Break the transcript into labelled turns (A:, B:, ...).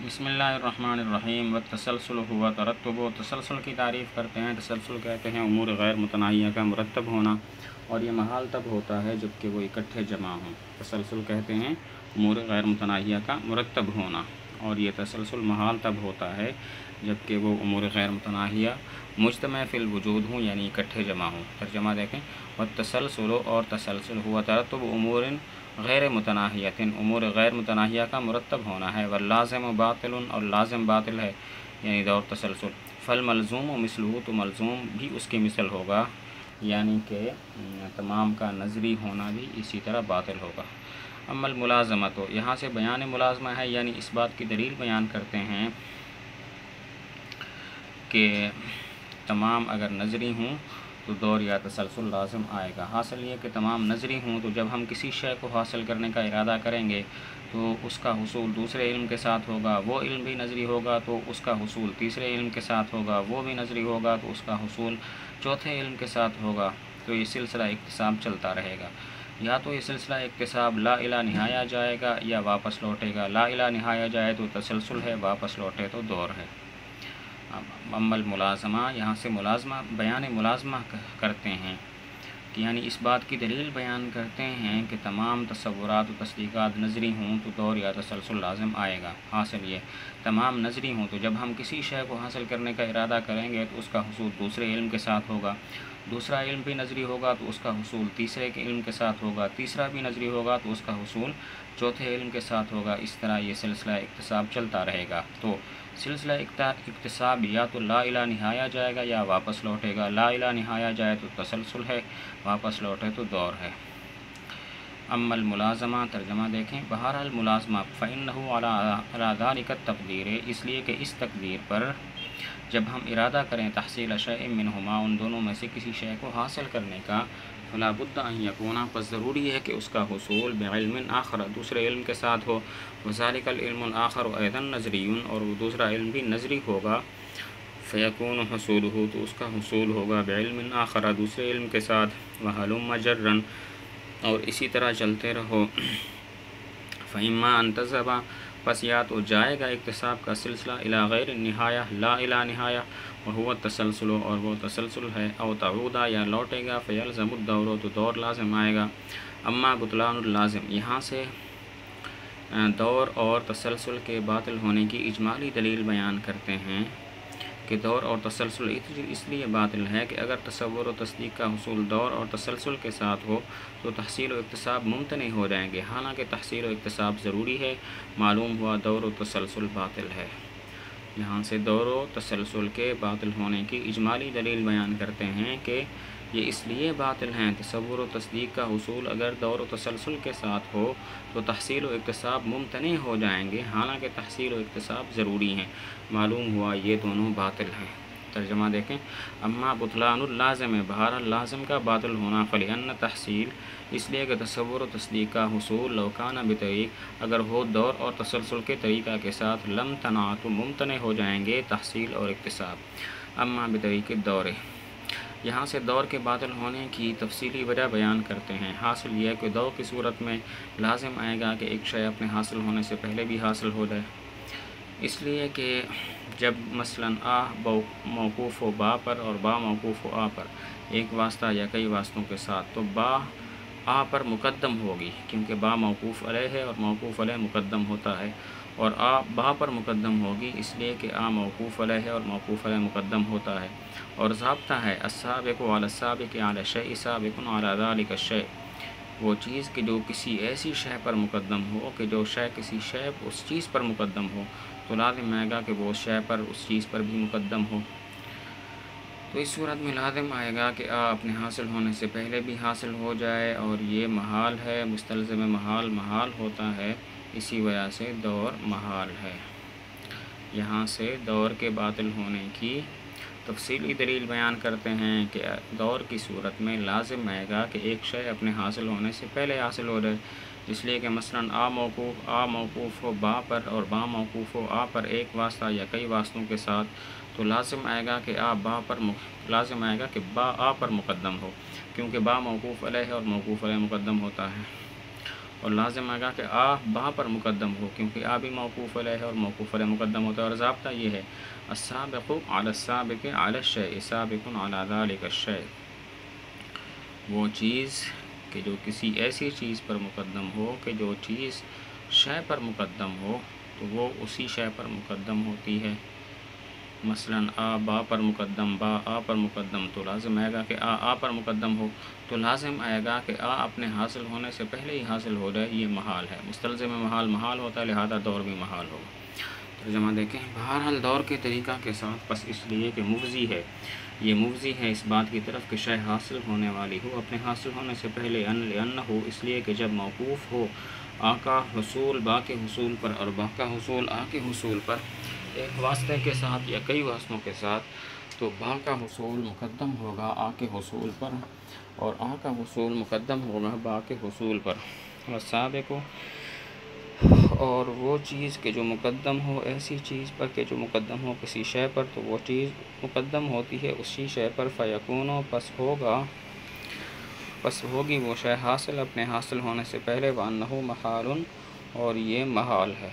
A: بسم اللہ الرحمن الرحیم والتسلسل ہوا ترتب و تسلسل کی تعریف کرتے ہیں۔ تسلسل کہتے ہیں امور غیر متناہیہ کا مرتب ہونا، اور یہ محال تب ہوتا ہے جب کہ وہ اکٹھے جمع ہوں۔ تسلسل کہتے ہیں امور غیر متناہیہ کا مرتب ہونا، اور یہ تسلسل محال تب ہوتا ہے جب کہ وہ امور غیر متناہیہ مجتمع فی الوجود ہوں، یعنی اکٹھے جمع ہوں۔ ترجمہ دیکھیں، والتسلسل اور تسلسل ہوا ترتب امور غیر متناہیۃ، امور غیر متناہیہ کا مرتب ہونا ہے۔ واللازم باطل، اور لازم باطل ہے، یعنی دور تسلسل۔ فالملزوم مثلہ، تو ملزوم بھی اس کی مثل ہوگا، یعنی کہ تمام کا نظری ہونا بھی اسی طرح باطل ہوگا۔ اما الملازمہ، تو یہاں سے بیان ملازمہ ہے، یعنی اس بات کی دلیل بیان کرتے ہیں کہ تمام اگر نظری ہوں تو دور یا تسلسل لازم آئے گا۔ حاصل یہ کہ تمام نظری ہوں تو جب ہم کسی شے کو حاصل کرنے کا ارادہ کریں گے تو اس کا حصول دوسرے علم کے ساتھ ہوگا، وہ علم بھی نظری ہوگا تو اس کا حصول تیسرے علم کے ساتھ ہوگا، وہ بھی نظری ہوگا تو اس کا حصول چوتھے علم کے ساتھ ہوگا۔ تو یہ سلسلہ اکتساب چلتا رہے گا۔ یا تو یہ سلسلہ اکتساب لا الہ نہایا جائے گا یا واپس لوٹے گا۔ لا الہ نہایا جائے تو تسلسل ہے، واپس لوٹے تو دور ہے۔ اما الملازمہ، یہاں سے ملازمہ بیان ملازمہ کرتے ہیں کہ یعنی اس بات کی دلیل بیان کرتے ہیں کہ تمام تصورات و تصدیقات نظری ہوں تو دور یا تسلسل لازم آئے گا۔ حاصل یہ تمام نظری ہوں تو جب ہم کسی شے کو حاصل کرنے کا ارادہ کریں گے تو اس کا حصول دوسرے علم کے ساتھ ہوگا، دوسرا علم بھی نظری ہوگا تو اس کا حصول تیسرے کے علم کے ساتھ ہوگا، تیسرا بھی نظری ہوگا تو اس کا حصول چوتھے علم کے ساتھ ہوگا۔ اس طرح یہ سلسلہ اکتساب چلتا رہے گا۔ تو سلسلہ اکتساب یا تو لا الہ نہایا جائے گا یا واپس لوٹے گا۔ لا الہ نہایا جائے تو تسلسل ہے، واپس لوٹے تو دور ہے۔ اما الملازمہ، ترجمہ دیکھیں، بہرحال ملازمہ فإنہ علی ذلک التقدیر، اس لیے کہ اس تقدیر پر جب ہم ارادہ کریں تحصیل شیء منہما، ان دونوں میں سے کسی شے کو حاصل کرنے کا، فلا بد ان یکون، پس ضروری ہے کہ اس کا حصول بعلم آخر، دوسرے علم کے ساتھ ہو، وذلک العلم الآخر ایضا نظری، اور وہ دوسرا علم بھی نظری ہوگا، فیکون حصولہ، تو اس کا حصول ہوگا بعلم آخر، دوسرے علم کے ساتھ، وہلم جرا، اور اسی طرح چلتے رہو، فإما ان تذهب، پس یا تو جائے گا اکتساب کا سلسلہ الی غیر النہایہ، لا الہ نہایہ، وہو التسلسل، اور وہ تسلسل ہے، او تعودا، یا لوٹے گا، فیلزم الدور، تو دور لازم آئے گا۔ اما بطلان اللازم، یہاں سے دور اور تسلسل کے باطل ہونے کی اجمالی دلیل بیان کرتے ہیں کہ دور اور تسلسل اس لیے باطل ہے کہ اگر تصور و تصدیق کا حصول دور اور تسلسل کے ساتھ ہو تو تحصیل و اکتساب ممتنع ہو جائیں گے، حالانکہ تحصیل و اکتساب ضروری ہے۔ معلوم ہوا دور و تسلسل باطل ہے۔ یہاں سے دور و تسلسل کے باطل ہونے کی اجمالی دلیل بیان کرتے ہیں کہ یہ اس لیے باطل ہیں، تصور و تصدیق کا حصول اگر دور و تسلسل کے ساتھ ہو تو تحصیل و اکتساب ممتنع ہو جائیں گے، حالانکہ تحصیل و اکتساب ضروری ہیں۔ معلوم ہوا یہ دونوں باطل ہیں۔ ترجمہ دیکھیں، اما بطلان اللازم، بہرحال لازم کا باطل ہونا، فلأن تحصیل، اس لیے کہ تصور و تصدیق کا حصول لو کان بطریق، اگر ہو دور اور تسلسل کے طریقہ کے ساتھ، لم تنع، تو ممتنع ہو جائیں گے تحصیل اور اکتساب۔ اما بطریق الدور، یہاں سے دور کے باطل ہونے کی تفصیلی وجہ بیان کرتے ہیں۔ حاصل یہ کہ دور کی صورت میں لازم آئے گا کہ ایک شے اپنے حاصل ہونے سے پہلے بھی حاصل ہو جائے، اس لیے کہ جب مثلا آ موقوف ہو با پر اور با موقوف ہو آ پر، ایک واسطہ یا کئی واسطوں کے ساتھ، تو با آ پر مقدم ہوگی کیونکہ با موقوف علیہ ہے اور موقوف علیہ مقدم ہوتا ہے، اور آ با پر مقدم ہوگی اس لیے کہ آ موقوف علیہ ہے اور موقوف علیہ مقدم ہوتا ہے۔ اور ضابطہ ہے السابق علی السابق علی الشیء سابق علی ذلک الشیء، وہ چیز کہ جو کسی ایسی شے پر مقدم ہو کہ جو شے کسی شے اس چیز پر مقدم ہو تو لازم آئے گا کہ وہ شے پر اس چیز پر بھی مقدم ہو۔ تو اس صورت میں لازم آئے گا کہ آ اپنے حاصل ہونے سے پہلے بھی حاصل ہو جائے، اور یہ محال ہے، مستلزم محال محال ہوتا ہے، اسی وجہ سے دور محال ہے۔ یہاں سے دور کے باطل ہونے کی تفصیلی دلیل بیان کرتے ہیں کہ دور کی صورت میں لازم آئے گا کہ ایک شے اپنے حاصل ہونے سے پہلے حاصل ہو جائے، اس لیے کہ مثلا آ موقوف ہو با پر اور با موقوف ہو آ پر ایک واسطہ یا کئی واسطوں کے ساتھ، تو لازم آئے گا کہ لازم آئے گا کہ با آ پر مقدم ہو، کیونکہ با موقوف علیہ اور موقوف علیہ مقدم ہوتا ہے۔ اور لازم آئے گا کہ آ با پر مقدم ہو، کیونکہ آ بھی موقوف علیہ ہے اور موقوف علیہ مقدم ہوتا ہے، اور ضابطہ یہ ہے السابق علی السابق علی الشیء سابق علی ذلک الشیء، وہ چیز کہ جو کسی ایسی چیز پر مقدم ہو کہ جو چیز شے پر مقدم ہو تو وہ اسی شے پر مقدم ہوتی ہے۔ مثلا آ با پر مقدم، با آ پر مقدم، تو لازم آئے گا کہ آ پر مقدم ہو، تو لازم آئے گا کہ آ اپنے حاصل ہونے سے پہلے ہی حاصل ہو جائے، یہ محال ہے۔ مستلزم محال محال ہوتا ہے، لہذا دور بھی محال ہوگا۔ ترجمہ دیکھیں، بہرحال دور کے طریقہ کے ساتھ، بس اس لیے کہ مفضی ہے، یہ مفضی ہے اس بات کی طرف کہ شے حاصل ہونے والی ہو اپنے حاصل ہونے سے پہلے، لأن ہو اس لیے کہ جب موقوف ہو آ کا حصول با کے حصول پر اور با کا حصول آ کے حصول پر ایک واسطے کے ساتھ یا کئی واسطوں کے ساتھ، تو با کا حصول مقدم ہوگا آ کے حصول پر اور آ کا حصول مقدم ہوگا با کے حصول پر۔ والسابق، اور وہ چیز کہ جو مقدم ہو ایسی چیز پر کہ جو مقدم ہو کسی شے پر، تو وہ چیز مقدم ہوتی ہے اسی شے پر، فیکون، پس ہوگی وہ شے حاصل اپنے حاصل ہونے سے پہلے، وانہ محال، اور یہ محال ہے۔